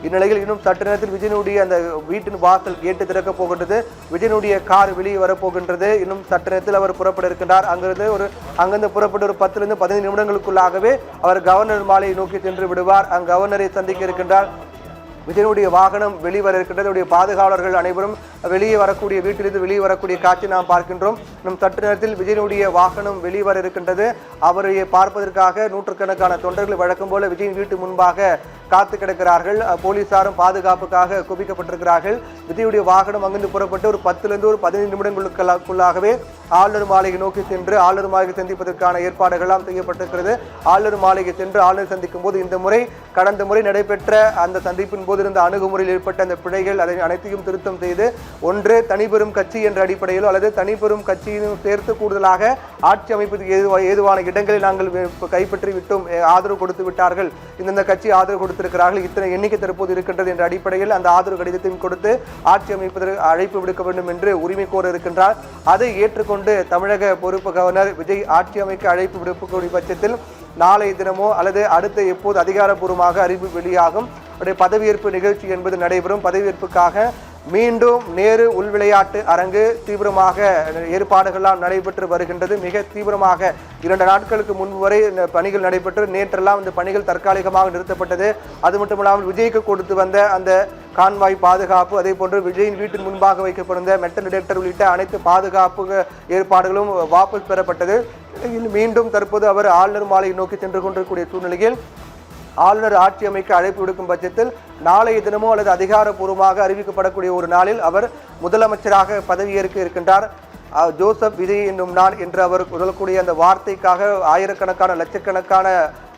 இந்நிலையில் இன்னும் சற்று நேரத்தில் விஜயனுடைய அந்த வீட்டின் வாசல் கேட்டு திறக்கப் போகின்றது. விஜயனுடைய கார் வெளியே வரப்போகின்றது. இன்னும் சற்று நேரத்தில் அவர் புறப்பட இருக்கின்றார். அங்கிருந்து புறப்பட்டு ஒரு 10 to 15 நிமிடங்களுக்குள்ளாகவே அவர் கவர்னர் மாளிகை நோக்கி சென்று விடுவார். கவர்னரை சந்திக்க இருக்கின்றார். விஜயனுடைய வாகனம் வெளிவர இருக்கின்றது. பாதுகாவலர்கள் அனைவரும் வெளியே வரக்கூடிய வீட்டிலிருந்து வெளியே வரக்கூடிய காட்சி நாம் பார்க்கின்றோம். இன்னும் சற்று நேரத்தில் விஜயனுடைய வாகனம் வெளிவர இருக்கின்றது. அவரை பார்ப்பதற்காக நூற்றுக்கணக்கான தொண்டர்கள் வழக்கம் போல விஜயின் வீட்டு முன்பாக காத்து கிடக்கிறார்கள். போலீசாரும் பாதுகாப்புக்காக குவிக்கப்பட்டிருக்கிறார்கள். விஜயுடைய வாகனம் அங்கிருந்து புறப்பட்டு ஒரு 10 to 15 நிமிடங்களுக்குள்ளாகவே ஆளுநர் மாளிகை நோக்கி சென்று ஆளுநர் மாளிகை சந்திப்பதற்கான ஏற்பாடுகள்லாம் செய்யப்பட்டிருக்கிறது. ஆளுநர் மாளிகை சென்று ஆளுநர் சந்திக்கும் போது இந்த முறை கடந்த முறை நடைபெற்ற அந்த சந்திப்பின் போது இருந்த அணுகுமுறையில் ஏற்பட்ட அந்த பிழைகள் அதை அனைத்தையும் திருத்தம் செய்து ஒன்று தனிப்பெரும் கட்சி என்ற அடிப்படையிலோ அல்லது தனிப்பெரும் கட்சியிலும் சேர்த்து கூடுதலாக ஆட்சி அமைப்பதற்கு ஏதுவான இடங்களை நாங்கள் கைப்பற்றி விட்டோம், ஆதரவு கொடுத்து விட்டார்கள், இந்த கட்சி ஆதரவு கொடுத்திருக்கிறார்கள், இத்தனை எண்ணிக்கை தற்போது இருக்கின்றது என்ற அடிப்படையில் அந்த ஆதரவு கடிதத்தையும் கொடுத்து ஆட்சி அமைப்பதற்கு அழைப்பு விடுக்க வேண்டும் என்று உரிமை கோர இருக்கின்றார். அதை ஏற்றுக்கொண்டு தமிழக பொறுப்பு கவர்னர் விஜய் ஆட்சி அமைக்க அழைப்பு விடுக்கக்கூடிய பட்சத்தில் நாளை தினமோ அல்லது அடுத்த எப்போது அதிகாரப்பூர்வமாக அறிவிப்பு வெளியாகும் பதவியேற்பு நிகழ்ச்சி என்பது நடைபெறும். பதவியேற்புக்காக மீண்டும் நேரு உள் விளையாட்டு அரங்கு தீவிரமாக ஏற்பாடுகள்லாம் நடைபெற்று வருகின்றது. மிக தீவிரமாக 2 நாட்களுக்கு முன்பு வரை பணிகள் நடைபெற்று நேற்றெல்லாம் இந்த பணிகள் தற்காலிகமாக நிறுத்தப்பட்டது. அது மட்டுமில்லாமல் விஜய்க்கு கொடுத்து வந்த அந்த கான்வாய் பாதுகாப்பு, அதே போன்று விஜயின் வீட்டின் முன்பாக வைக்கப்பட்டிருந்த மெட்டல் டிடெக்டர் உள்ளிட்ட அனைத்து பாதுகாப்பு ஏற்பாடுகளும் வாபஸ் பெறப்பட்டது. மீண்டும் தற்போது அவர் ஆளுநர் மாளிகை நோக்கி சென்று கொண்டிருக்கக்கூடிய சூழ்நிலையில் ஆளுநர் ஆட்சி அமைக்க அழைப்பு விடுக்கும் பட்சத்தில் நாளைய தினமோ அல்லது அதிகாரப்பூர்வமாக அறிவிக்கப்படக்கூடிய ஒரு நாளில் அவர் முதலமைச்சராக பதவியேற்க இருக்கின்றார். ஜோசப் விஜய் என்னும் நான் என்று அவர் சொல்லக்கூடிய அந்த வார்த்தைக்காக ஆயிரக்கணக்கான லட்சக்கணக்கான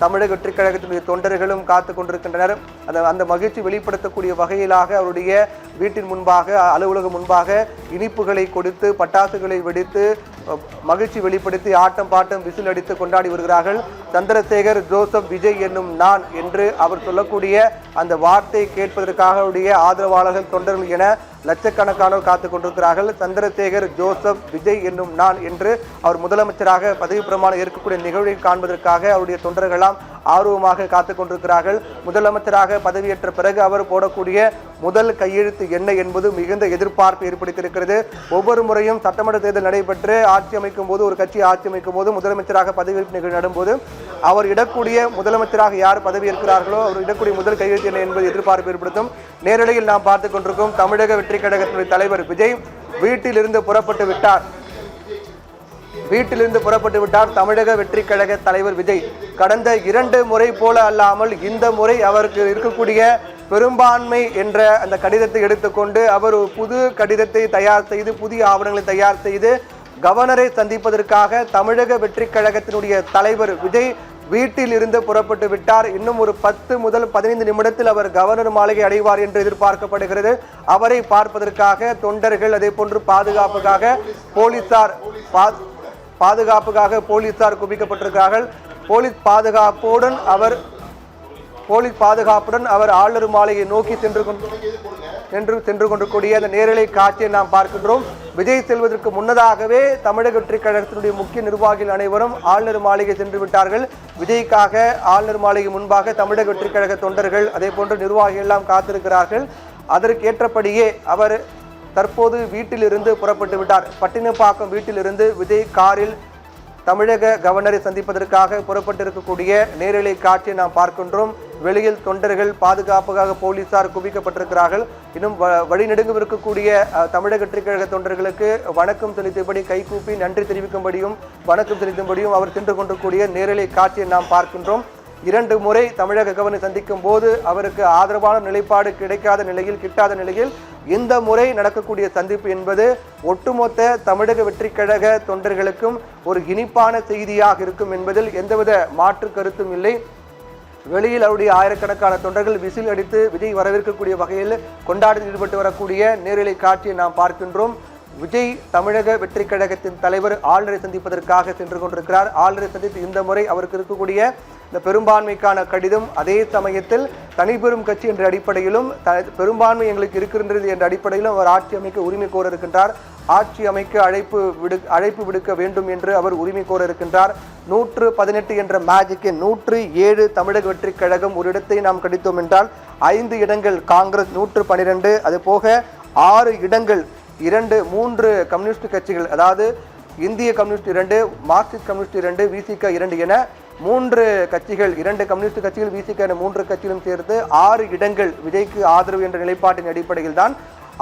தமிழக வெற்றி கழகத்தினுடைய தொண்டர்களும் காத்து கொண்டிருக்கின்றனர். அந்த மகிழ்ச்சி வெளிப்படுத்தக்கூடிய வகையிலாக அவருடைய வீட்டின் முன்பாக அலுவலகம் முன்பாக இனிப்புகளை கொடுத்து பட்டாசுகளை வெடித்து மகிழ்ச்சி வெளிப்படுத்தி ஆட்டம் பாட்டம் விசில் அடித்து கொண்டாடி வருகிறார்கள். சந்திரசேகர் ஜோசப் விஜய் என்னும் நான் என்று அவர் சொல்லக்கூடிய அந்த வார்த்தை கேட்பதற்காக அவருடைய ஆதரவாளர்கள் தொண்டர்கள் என லட்சக்கணக்கானோர் காத்து கொண்டிருக்கிறார்கள். சந்திரசேகர் ஜோசப் விஜய் என்னும் நான் என்று அவர் முதலமைச்சராக பதவி பிரமாணம் ஏற்கக்கூடிய நிகழ்வை காண்பதற்காக அவருடைய தொண்டர்களால் ஆர்வமாக காத்துக் கொண்டிருக்கிறார்கள். முதலமைச்சராக பதவியேற்ற பிறகு அவர் போடக்கூடிய முதல் கையெழுத்து என்ன என்பது மிகுந்த எதிர்பார்ப்பு ஏற்படுத்தியிருக்கிறது. ஒவ்வொரு முறையும் சட்டமன்ற தேர்தல் நடைபெற்று ஆட்சி அமைக்கும் போது ஒரு கட்சி ஆட்சி அமைக்கும் போது முதலமைச்சராக பதவியேற்பு நிகழ்வு நடும்போது அவர் இடக்கூடிய முதலமைச்சராக யார் பதவியேற்கிறார்களோ அவர் இடக்கூடிய முதல் கையெழுத்து என்ன என்பது எதிர்பார்ப்பு ஏற்படுத்தும். நேரடியில் நாம் பார்த்துக் கொண்டிருக்கும் தமிழக வெற்றி கழகத்தினுடைய தலைவர் விஜய் வீட்டிலிருந்து புறப்பட்டு விட்டார். தமிழக வெற்றி கழக தலைவர் விஜய் கடந்த 2 முறை போல அல்லாமல் இந்த முறை அவருக்கு இருக்கக்கூடிய பெரும்பான்மை என்ற அந்த கடிதத்தை எடுத்துக்கொண்டு அவர் ஒரு புது கடிதத்தை தயார் செய்து புதிய ஆவணங்களை தயார் செய்து கவர்னரை சந்திப்பதற்காக தமிழக வெற்றி கழகத்தினுடைய தலைவர் விஜய் வீட்டில் இருந்து புறப்பட்டு விட்டார். இன்னும் ஒரு 10 to 15 நிமிடத்தில் அவர் கவர்னர் மாளிகை அடைவார் என்று எதிர்பார்க்கப்படுகிறது. அவரை பார்ப்பதற்காக தொண்டர்கள் அதே போன்று பாதுகாப்புக்காக குவிக்கப்பட்டிருக்கிறார்கள். போலீஸ் பாதுகாப்புடன் அவர் ஆளுநர் மாளிகை நோக்கி சென்று கொண்டிருக்கூடிய அந்த நேரலை காட்சியை நாம் பார்க்கின்றோம். விஜய் செல்வதற்கு முன்னதாகவே தமிழக வெற்றி கழகத்தினுடைய முக்கிய நிர்வாகிகள் அனைவரும் ஆளுநர் மாளிகை சென்று விட்டார்கள். விஜய்க்காக ஆளுநர் மாளிகை முன்பாக தமிழக வெற்றி கழக தொண்டர்கள் அதே போன்று நிர்வாகிகள் எல்லாம் காத்திருக்கிறார்கள். அதற்கேற்றபடியே அவர் தற்போது வீட்டிலிருந்து புறப்பட்டு விட்டார். பட்டினப்பாக்கம் வீட்டிலிருந்து விஜய் காரில் தமிழக கவர்னரை சந்திப்பதற்காக புறப்பட்டிருக்கக்கூடிய நேரலை காட்சியை நாம் பார்க்கின்றோம். வெளியில் தொண்டர்கள் பாதுகாப்புக்காக போலீசார் குவிக்கப்பட்டிருக்கிறார்கள். இன்னும் வழிநெடுங்கும் இருக்கக்கூடிய தமிழக வெற்றி கழக தொண்டர்களுக்கு வணக்கம் செலுத்தியபடி கைகூப்பி நன்றி தெரிவிக்கும்படியும் வணக்கம் செலுத்தும்படியும் அவர் சென்று கொண்டிருக்கூடிய நேரலை காட்சியை நாம் பார்க்கின்றோம். 2 முறை தமிழக கவர்னர் சந்திக்கும் போது அவருக்கு ஆதரவான நிலைப்பாடு கிட்டாத நிலையில் இந்த முறை நடக்கக்கூடிய சந்திப்பு என்பது ஒட்டுமொத்த தமிழக வெற்றி கழக தொண்டர்களுக்கும் ஒரு இனிப்பான செய்தியாக இருக்கும் என்பதில் எந்தவித மாற்று கருத்தும் இல்லை. வெளியில் அவருடைய ஆயிரக்கணக்கான தொண்டர்கள் விசில் அடித்து விஜய் வரவேற்கக்கூடிய வகையில் கொண்டாட்டத்தில் ஈடுபட்டு வரக்கூடிய நேரலை காட்சியை நாம் பார்க்கின்றோம். விஜய் தமிழக வெற்றி கழகத்தின் தலைவர் ஆளுநரை சந்திப்பதற்காக சென்று கொண்டிருக்கிறார். ஆளுநரை சந்தித்து இந்த முறை அவருக்கு இருக்கக்கூடிய இந்த பெரும்பான்மைக்கான கடிதம் அதே சமயத்தில் தனிப்பெரும் கட்சி என்ற அடிப்படையிலும் பெரும்பான்மை எங்களுக்கு இருக்கின்றது என்ற அடிப்படையிலும் அவர் ஆட்சி அமைக்க உரிமை கோர இருக்கின்றார். ஆட்சி அமைக்க அழைப்பு விடுக்க வேண்டும் என்று அவர் உரிமை கோர இருக்கின்றார். 118 என்ற மேஜிக்கை 107 தமிழக வெற்றி கழகம் ஒரு இடத்தை நாம் கடித்தோம் என்றால் 5 இடங்கள் காங்கிரஸ் 112, அது போக 6 இடங்கள் 3 கம்யூனிஸ்ட் கட்சிகள், அதாவது இந்திய கம்யூனிஸ்ட் 2, மார்க்சிஸ்ட் கம்யூனிஸ்ட் 2, விசிக 2 என 3 கட்சிகள், 2 கம்யூனிஸ்ட் கட்சிகள், விசிக என 3 கட்சிகளும் சேர்த்து 6 இடங்கள் விஜய்க்கு ஆதரவு என்ற நிலைப்பாட்டின் அடிப்படையில் தான்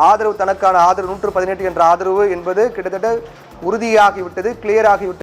ஆதரவு, தனக்கான ஆதரவு 118 என்ற ஆதரவு என்பது கிட்டத்தட்ட உறுதியாகிவிட்டது, கிளியர் ஆகிவிட்டது.